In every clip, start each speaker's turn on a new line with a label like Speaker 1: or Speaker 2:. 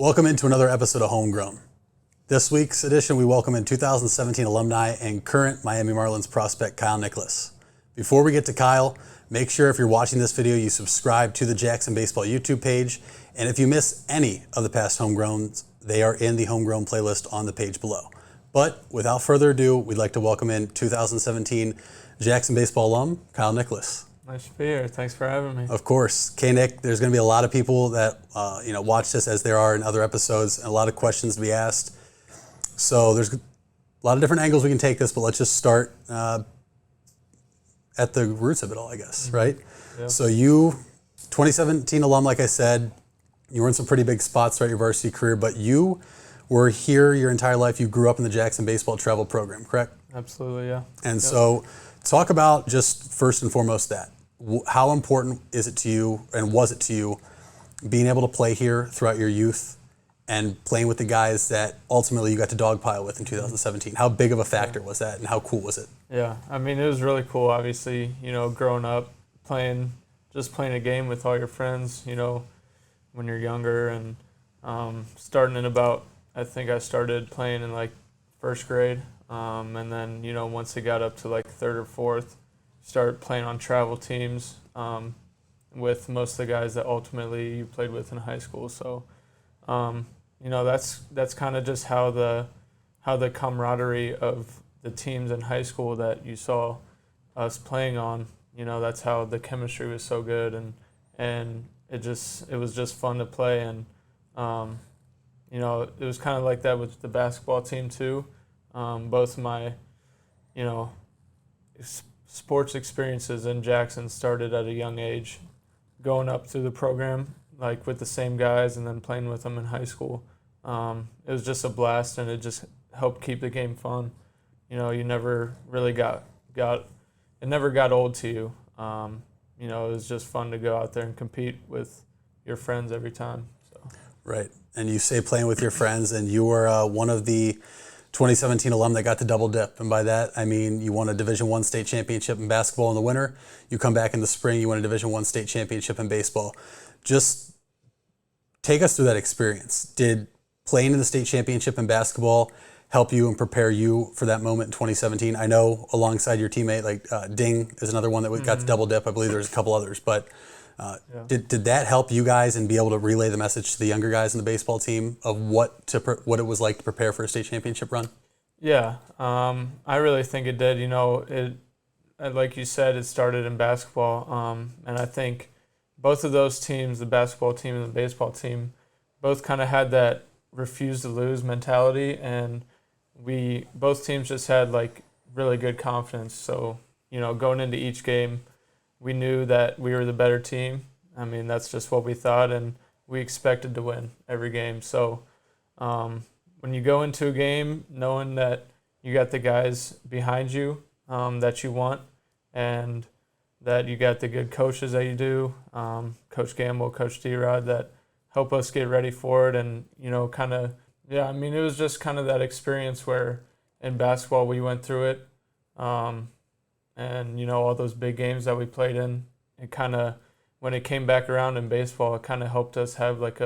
Speaker 1: Welcome into another episode of Homegrown. This week's edition, we welcome in 2017 alumni and current Miami Marlins prospect Kyle Nicolas. Before we get to Kyle, make sure if you're watching this video, you subscribe to the Jackson Baseball YouTube page. And if you miss any of the past Homegrowns, they are in the Homegrown playlist on the page below. But without further ado, we'd like to welcome in 2017 Jackson Baseball alum, Kyle Nicolas.
Speaker 2: Nice to be here. Thanks for having me.
Speaker 1: Of course. K-Nick, there's going to be a lot of people that watch this as there are in other episodes, and a lot of questions to be asked. So there's a lot of different angles we can take this, but let's just start at the roots of it all, I guess, right? Yeah. So you, 2017 alum, like I said, you were in some pretty big spots throughout your varsity career, but you were here your entire life. You grew up in the Jackson Baseball Travel Program, correct?
Speaker 2: Absolutely, yeah.
Speaker 1: And so talk about just first and foremost that. How important is it to you, and was it to you, being able to play here throughout your youth and playing with the guys that ultimately you got to dogpile with in 2017? How big of a factor was that, and how cool was it?
Speaker 2: Yeah, I mean, it was really cool, obviously, growing up, playing a game with all your friends, when you're younger, and starting in about, I think I started playing in like first grade, and then, once it got up to like third or fourth, started playing on travel teams with most of the guys that ultimately you played with in high school. So, that's kind of just how the camaraderie of the teams in high school that you saw us playing on, that's how the chemistry was so good, and it was just fun to play. And it was kind of like that with the basketball team too. Both my sports experiences in Jackson started at a young age, going up through the program, like with the same guys, and then playing with them in high school. It was just a blast, and it just helped keep the game fun. You never really it never got old to you. It was just fun to go out there and compete with your friends every time. So.
Speaker 1: Right, and you say playing with your friends, and you were one of the 2017 alum that got to double dip. And by that, I mean you won a Division I state championship in basketball in the winter. You come back in the spring, you win a Division I state championship in baseball. Just take us through that experience. Did playing in the state championship in basketball help you and prepare you for that moment in 2017? I know alongside your teammate, like Ding is another one that got to double dip. I believe there's a couple others. But did that help you guys and be able to relay the message to the younger guys in the baseball team of what it was like to prepare for a state championship run?
Speaker 2: Yeah, I really think it did. It like you said, it started in basketball, and I think both of those teams, the basketball team and the baseball team, both kind of had that refuse to lose mentality, and both teams just had like really good confidence. So going into each game, we knew that we were the better team. I mean, that's just what we thought, and we expected to win every game. So when you go into a game knowing that you got the guys behind you that you want, and that you got the good coaches that you do, Coach Gamble, Coach D-Rod, that help us get ready for it. And, it was just kind of that experience where in basketball we went through it. And, all those big games that we played in, it kind of, when it came back around in baseball, it kind of helped us have like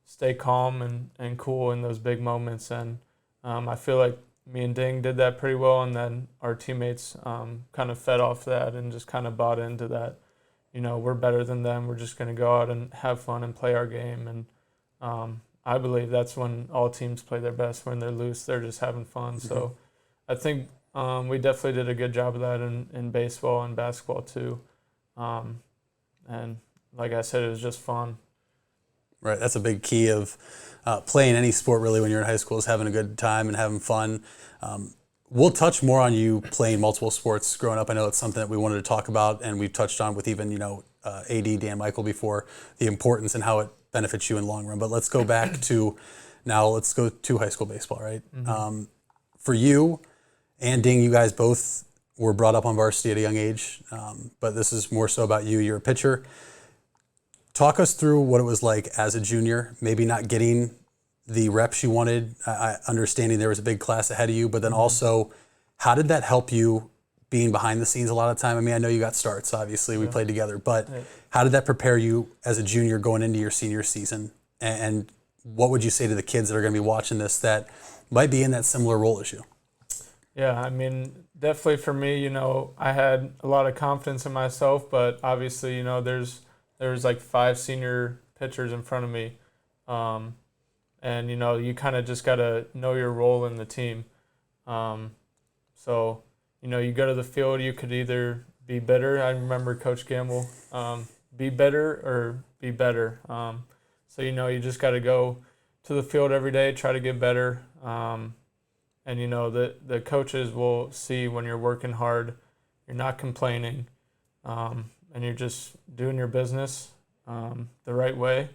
Speaker 2: stay calm and cool in those big moments. And I feel like me and Ding did that pretty well, and then our teammates kind of fed off that and just kind of bought into that. We're better than them. We're just going to go out and have fun and play our game. And I believe that's when all teams play their best. When they're loose, they're just having fun. Mm-hmm. So I think we definitely did a good job of that in baseball and basketball too. And like I said, it was just fun.
Speaker 1: Right, that's a big key of playing any sport really when you're in high school, is having a good time and having fun. We'll touch more on you playing multiple sports growing up. I know it's something that we wanted to talk about, and we've touched on with even AD Dan Michael before, the importance and how it benefits you in the long run. But let's go back to let's go to high school baseball, right? Mm-hmm. For you and Ding, you guys both were brought up on varsity at a young age, but this is more so about you. You're a pitcher. Talk us through what it was like as a junior, maybe not getting the reps you wanted, understanding there was a big class ahead of you, but then also how did that help you being behind the scenes a lot of the time? I mean, I know you got starts, obviously, we played together, but how did that prepare you as a junior going into your senior season? And what would you say to the kids that are going to be watching this that might be in that similar role as you?
Speaker 2: Yeah, I mean, definitely for me, I had a lot of confidence in myself, but obviously, there's like 5 senior pitchers in front of me. And, you kind of just got to know your role in the team. So, you go to the field, you could either be better. I remember Coach Gamble, be better or be better. So, you just got to go to the field every day, try to get better. And, the coaches will see when you're working hard, you're not complaining, and you're just doing your business the right way.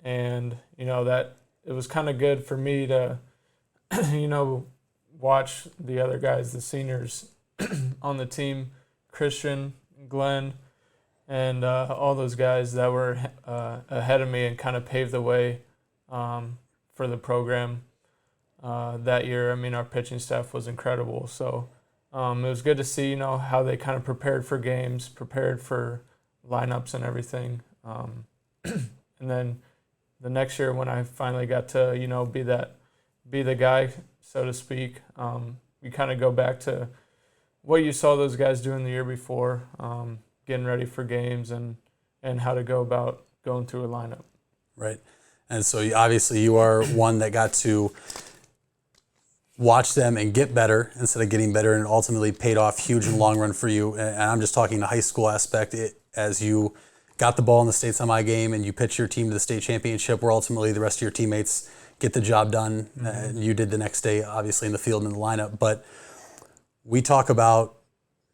Speaker 2: And, that it was kind of good for me to, watch the other guys, the seniors on the team, Christian, Glenn, and all those guys that were ahead of me and kind of paved the way for the program. That year, I mean, our pitching staff was incredible. So it was good to see, how they kind of prepared for games, prepared for lineups and everything. And then the next year when I finally got to, be the guy, so to speak, you kind of go back to what you saw those guys doing the year before, getting ready for games and how to go about going through a lineup.
Speaker 1: Right. And so obviously you are one that got to watch them and get better instead of getting better, and ultimately paid off huge in the long run for you. And I'm just talking the high school aspect, as you got the ball in the state semi game and you pitch your team to the state championship, where ultimately the rest of your teammates get the job done. And you did the next day, obviously, in the field and in the lineup. But we talk about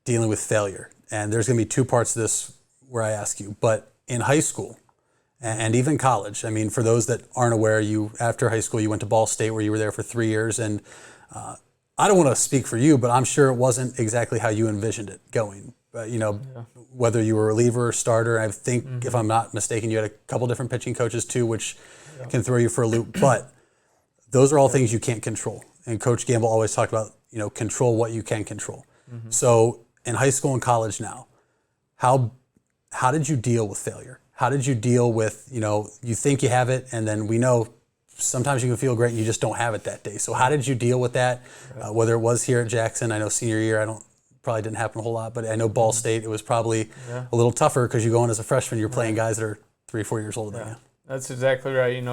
Speaker 1: dealing with failure, and there's going to be 2 parts to this where I ask you. But in high school and even college, I mean, for those that aren't aware, after high school you went to Ball State, where you were there for 3 years, and I don't want to speak for you, but I'm sure it wasn't exactly how you envisioned it going. Whether you were a reliever or starter, I think, if I'm not mistaken, you had a couple different pitching coaches too, which can throw you for a loop. But those are all things you can't control. And Coach Gamble always talked about, control what you can control. So in high school and college now, how did you deal with failure? How did you deal with, you think you have it, and then we know sometimes you can feel great and you just don't have it that day. So how did you deal with that? Whether it was here at Jackson, I know senior year, probably didn't happen a whole lot, but I know Ball State, it was probably a little tougher because you go in as a freshman, you're playing guys that are 3 or 4 years older than you.
Speaker 2: That's exactly right.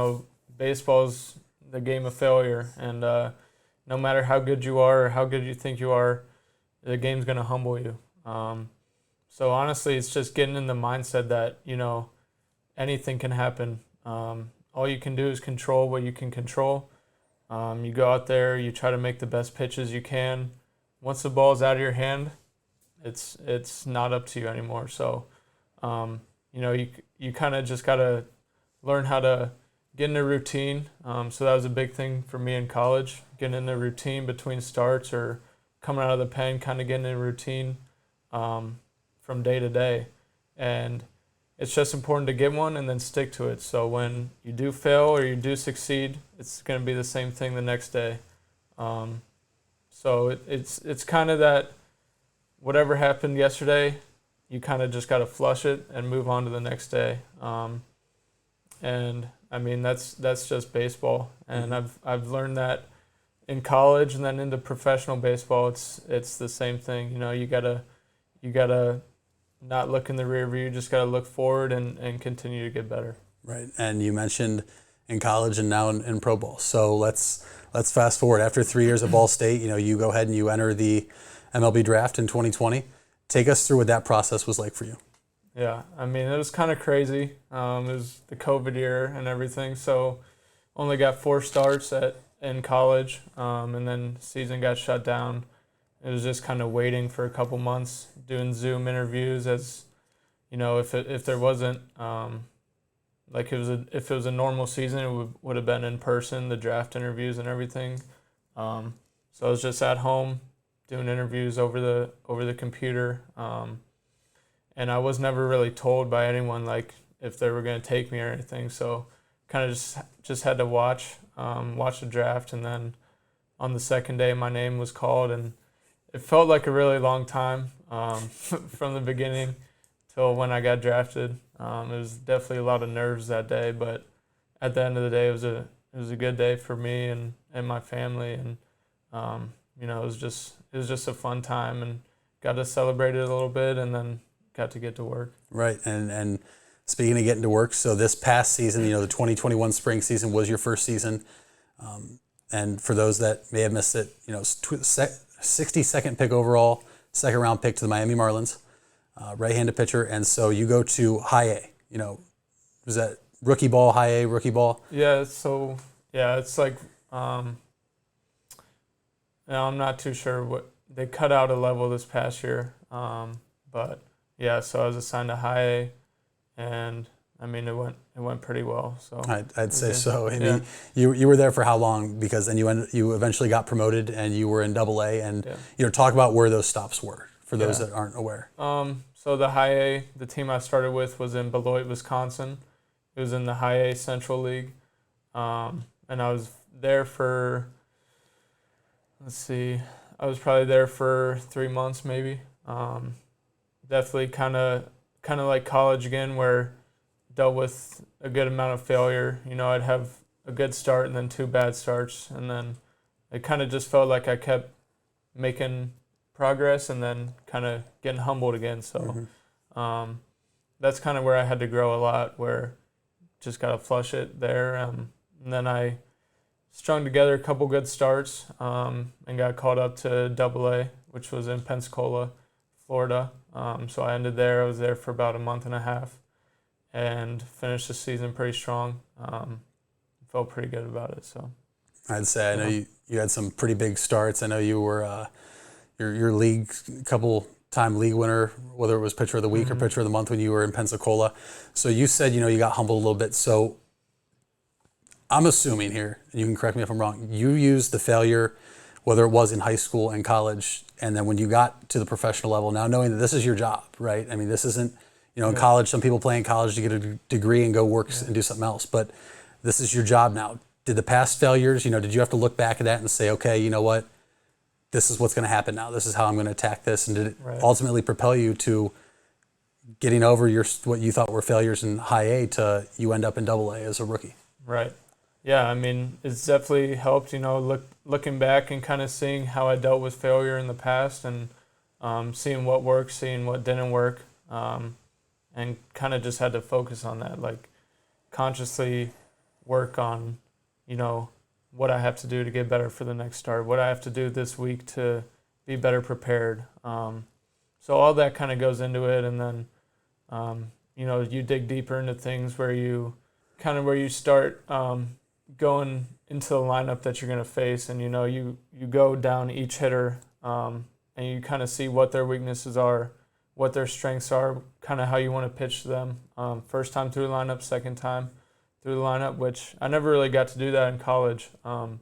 Speaker 2: Baseball's the game of failure, and no matter how good you are or how good you think you are, the game's going to humble you. So honestly, it's just getting in the mindset that, anything can happen. All you can do is control what you can control. You go out there, you try to make the best pitches you can. Once the ball's out of your hand, it's not up to you anymore. So, you kind of just got to learn how to get in a routine. So that was a big thing for me in college, getting in a routine between starts or coming out of the pen, kind of getting in a routine from day to day. And it's just important to get one and then stick to it. So when you do fail or you do succeed, it's going to be the same thing the next day. So it's kind of that whatever happened yesterday, you kind of just got to flush it and move on to the next day. And I mean that's just baseball, and I've learned that in college and then into professional baseball. It's the same thing. You gotta not look in the rear view. You just gotta look forward and continue to get better.
Speaker 1: Right. And you mentioned in college and now in pro ball. So let's fast forward. After 3 years at Ball State, you go ahead and you enter the MLB draft in 2020. Take us through what that process was like for you.
Speaker 2: Yeah, I mean, it was kind of crazy. It was the COVID year and everything, so only got 4 starts in college, and then season got shut down. It was just kind of waiting for a couple months, doing Zoom interviews as, if there wasn't, if it was a normal season, it would have been in person, the draft interviews and everything. So I was just at home doing interviews over the computer. And I was never really told by anyone if they were going to take me or anything. So kind of just had to watch the draft, and then on the second day my name was called, and it felt like a really long time from the beginning till when I got drafted. It was definitely a lot of nerves that day, but at the end of the day, it was a good day for me and my family, and you know, it was just a fun time, and got to celebrate it a little bit, and then got to get to work.
Speaker 1: Right, and speaking of getting to work, so this past season, you know, the 2021 spring season was your first season, and for those that may have missed it, you know, 62nd pick overall, second round pick to the Miami Marlins, right-handed pitcher, and so you go to high A. You know, was that rookie ball, high A, rookie ball?
Speaker 2: Yeah, so yeah, it's like now I'm not too sure what they cut out a level this past year, but yeah, so I was assigned to high A, and I mean it went pretty well. So
Speaker 1: I'd say so. I
Speaker 2: Yeah.
Speaker 1: mean, you were there for how long? Because then you eventually got promoted and you were in Double A, and
Speaker 2: Yeah.
Speaker 1: you know, talk about where those stops were for those
Speaker 2: Yeah.
Speaker 1: that aren't aware.
Speaker 2: So the high A, the team I started with was in Beloit, Wisconsin. It was in the high A Central League, and I was there for, I was probably there for 3 months maybe. Definitely kind of like college again, where dealt with a good amount of failure. You know, I'd have a good start and then 2 bad starts, and then it kind of just felt like I kept making progress and then kind of getting humbled again. So that's kind of where I had to grow a lot, where just got to flush it there. And then I strung together a couple good starts, and got called up to Double A, which was in Pensacola, Florida. So I ended there. I was there for about a month and a half and finished the season pretty strong. Felt pretty good about it. So
Speaker 1: I'd say I know you had some pretty big starts. I know you were your league couple-time league winner, whether it was pitcher of the week or pitcher of the month when you were in Pensacola. So you said, you know, you got humbled a little bit. So I'm assuming here, and you can correct me if I'm wrong, you used the failure, whether it was in high school and college, and then when you got to the professional level, now knowing that this is your job, right? I mean, this isn't, you know, in college, some people play in college to get a degree and go work and do something else, but this is your job now. Did the past failures, you know, did you have to look back at that and say, okay, you know what, this is what's going to happen now. This is how I'm going to attack this. And did it ultimately propel you to getting over what you thought were failures in high A to you end up in Double A as a rookie?
Speaker 2: Right. Yeah, I mean, it's definitely helped, you know, looking back and kind of seeing how I dealt with failure in the past, and seeing what worked, seeing what didn't work, and kind of just had to focus on that, like consciously work on, you know, what I have to do to get better for the next start, what I have to do this week to be better prepared. So all that kind of goes into it, and then, you know, you dig deeper into things where you start going into the lineup that you're going to face, and, you know, you go down each hitter, and you kind of see what their weaknesses are, what their strengths are, kind of how you want to pitch to them. First time through the lineup, second time through the lineup, which I never really got to do that in college. And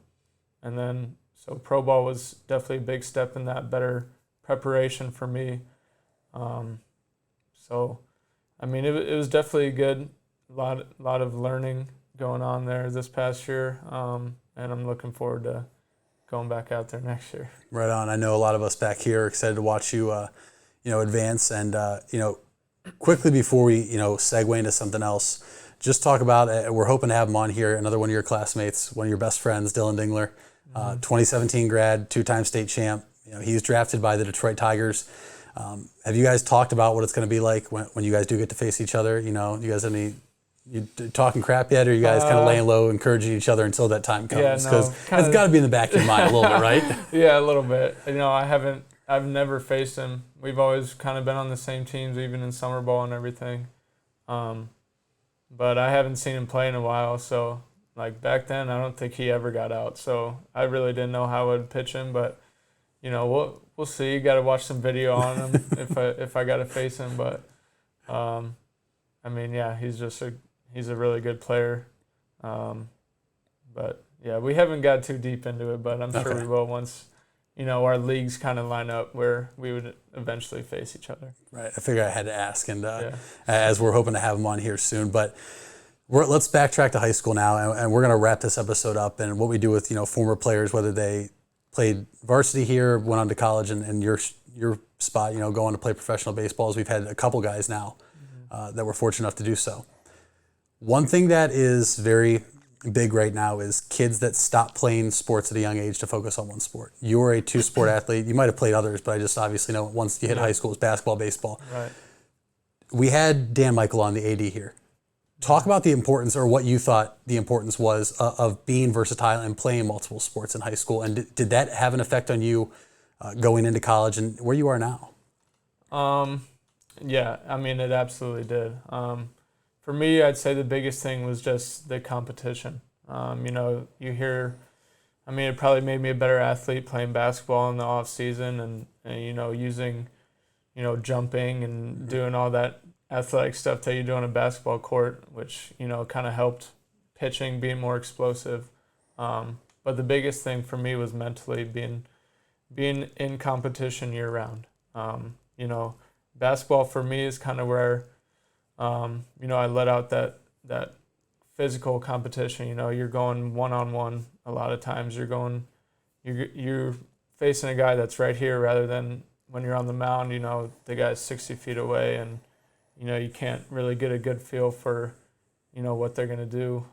Speaker 2: then, so pro ball was definitely a big step in that, better preparation for me. So, I mean, it was definitely good. A lot of learning going on there this past year, and I'm looking forward to going back out there next year.
Speaker 1: Right on. I know a lot of us back here are excited to watch you, you know, advance. And you know, quickly before we, you know, segue into something else, just talk about. We're hoping to have him on here. Another one of your classmates, one of your best friends, Dylan Dingler, 2017 grad, 2-time state champ. You know, he's drafted by the Detroit Tigers. Have you guys talked about what it's going to be like when you guys do get to face each other? You know, you guys have any? You talking crap yet, or you guys kind of laying low, encouraging each other until that time comes? Because it's got to be in the back of your mind a little bit, right?
Speaker 2: Yeah, a little bit. You know, I've never faced him. We've always kind of been on the same teams, even in summer ball and everything. But I haven't seen him play in a while, so like back then, I don't think he ever got out. So I really didn't know how I would pitch him, but you know, we'll see. You got to watch some video on him if I got to face him. But I mean, yeah, he's a really good player. But yeah, we haven't got too deep into it, but I'm sure we will once, you know, our leagues kind of line up where we would eventually face each other.
Speaker 1: Right. I figured I had to ask, and as we're hoping to have him on here soon. But let's backtrack to high school now, and we're going to wrap this episode up. And what we do with, you know, former players, whether they played varsity here, went on to college, and your spot, you know, going to play professional baseball, as we've had a couple guys now that were fortunate enough to do so. One thing that is very big right now is kids that stop playing sports at a young age to focus on one sport. You were a two-sport athlete. You might have played others, but I just obviously know once you hit high school, it's basketball, baseball.
Speaker 2: Right.
Speaker 1: We had Dan Michael on, the AD here. Talk about the importance, or what you thought the importance was, of being versatile and playing multiple sports in high school. And did that have an effect on you going into college and where you are now?
Speaker 2: Yeah, I mean, it absolutely did. For me, I'd say the biggest thing was just the competition. You hear, I mean, it probably made me a better athlete playing basketball in the off season and using, jumping and doing all that athletic stuff that you do on a basketball court, which, kind of helped pitching, being more explosive. But the biggest thing for me was mentally being in competition year round. Basketball for me is kind of where, I let out that physical competition. You're going one-on-one a lot of times. You're facing a guy that's right here rather than when you're on the mound, the guy's 60 feet away and, you can't really get a good feel for, what they're going to do.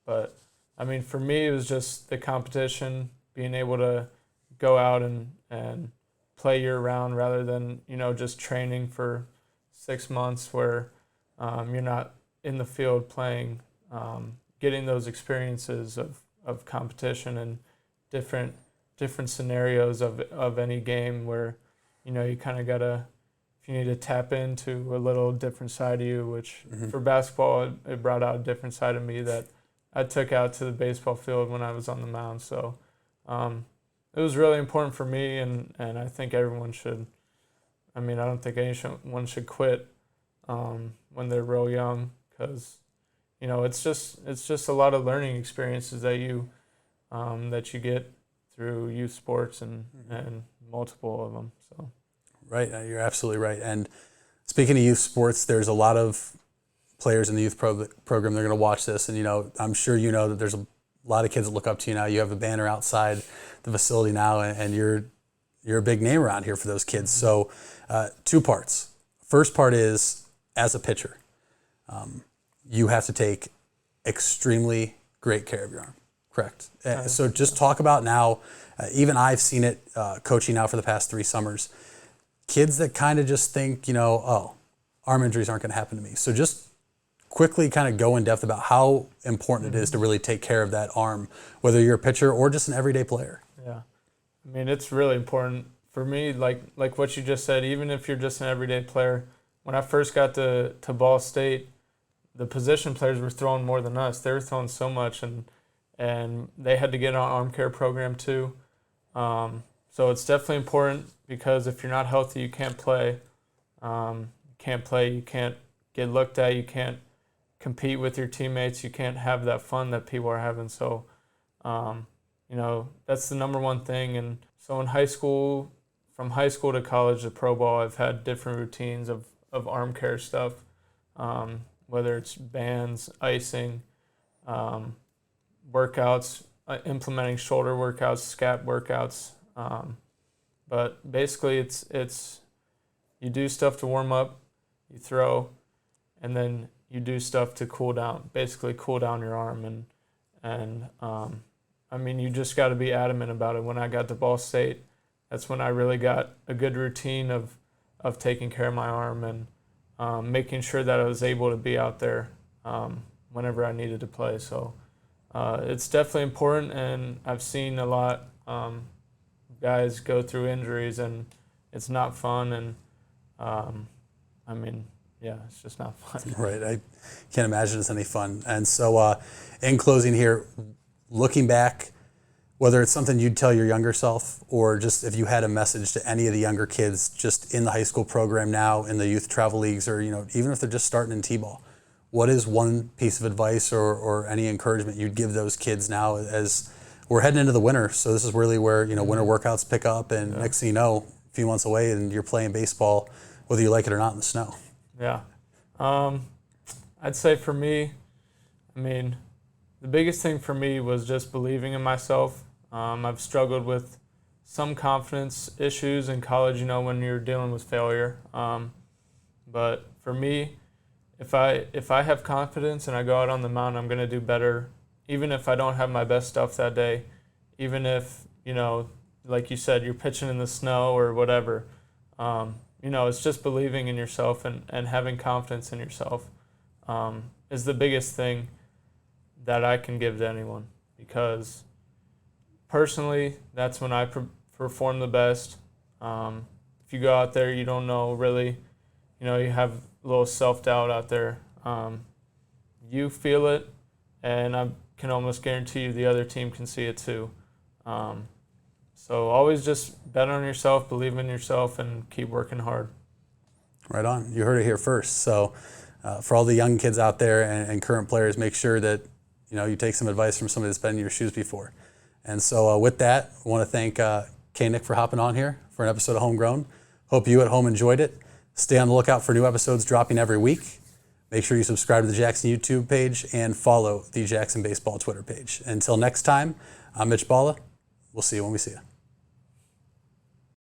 Speaker 2: But, I mean, for me, it was just the competition, being able to go out and play year-round rather than, just training for 6 months where you're not in the field playing, getting those experiences of competition and different scenarios of any game where, you kind of got to, if you need to tap into a little different side of you, which for basketball, it brought out a different side of me that I took out to the baseball field when I was on the mound. So it was really important for me, and I think everyone should. I mean, I don't think anyone should quit when they're real young, because it's just a lot of learning experiences that you get through youth sports and multiple of them. So.
Speaker 1: Right, you're absolutely right. And speaking of youth sports, there's a lot of players in the youth program. They're going to watch this, and I'm sure that there's a lot of kids that look up to you now. You have a banner outside the facility now, and you're a big name around here for those kids. So, 2 parts. First part is, as a pitcher, you have to take extremely great care of your arm. Correct. Right. So just talk about now. Even I've seen it coaching now for the past 3 summers. Kids that kind of just think, arm injuries aren't going to happen to me. So just quickly kind of go in depth about how important it is to really take care of that arm, whether you're a pitcher or just an everyday player.
Speaker 2: Yeah. I mean, it's really important for me, like what you just said, even if you're just an everyday player. When I first got to Ball State, the position players were throwing more than us. They were throwing so much, and they had to get on arm care program too. So it's definitely important, because if you're not healthy, you can't play. You can't get looked at. You can't compete with your teammates. You can't have that fun that people are having. So, that's the number one thing. And so in high school, from high school to college to pro ball, I've had different routines of arm care stuff, whether it's bands, icing, workouts, implementing shoulder workouts, scap workouts. But basically it's you do stuff to warm up, you throw, and then you do stuff to cool down your arm. And I mean, you just got to be adamant about it. When I got to Ball State, that's when I really got a good routine of taking care of my arm and making sure that I was able to be out there whenever I needed to play. So it's definitely important, and I've seen a lot guys go through injuries, and it's not fun. And I mean, yeah, it's just not fun.
Speaker 1: Right. I can't imagine it's any fun. And so in closing here, looking back, whether it's something you'd tell your younger self, or just if you had a message to any of the younger kids just in the high school program now, in the youth travel leagues, or even if they're just starting in T-ball, what is one piece of advice or any encouragement you'd give those kids now, as we're heading into the winter? So this is really where winter workouts pick up, and next thing you know, a few months away, and you're playing baseball, whether you like it or not, in the snow.
Speaker 2: Yeah. I'd say for me, I mean, the biggest thing for me was just believing in myself. I've struggled with some confidence issues in college, when you're dealing with failure. But for me, if I have confidence and I go out on the mound, I'm going to do better even if I don't have my best stuff that day, even if, like you said, you're pitching in the snow or whatever, it's just believing in yourself and having confidence in yourself is the biggest thing that I can give to anyone, because personally, that's when I perform the best. If you go out there, you don't know really, you have a little self-doubt out there. You feel it, and I can almost guarantee you the other team can see it too. So always just bet on yourself, believe in yourself, and keep working hard.
Speaker 1: Right on. You heard it here first. So for all the young kids out there and current players, make sure that you take some advice from somebody that's been in your shoes before. And so with that, I want to thank Nick for hopping on here for an episode of Homegrown. Hope you at home enjoyed it. Stay on the lookout for new episodes dropping every week. Make sure you subscribe to the Jackson YouTube page and follow the Jackson Baseball Twitter page. Until next time, I'm Mitch Balla. We'll see you when we see you.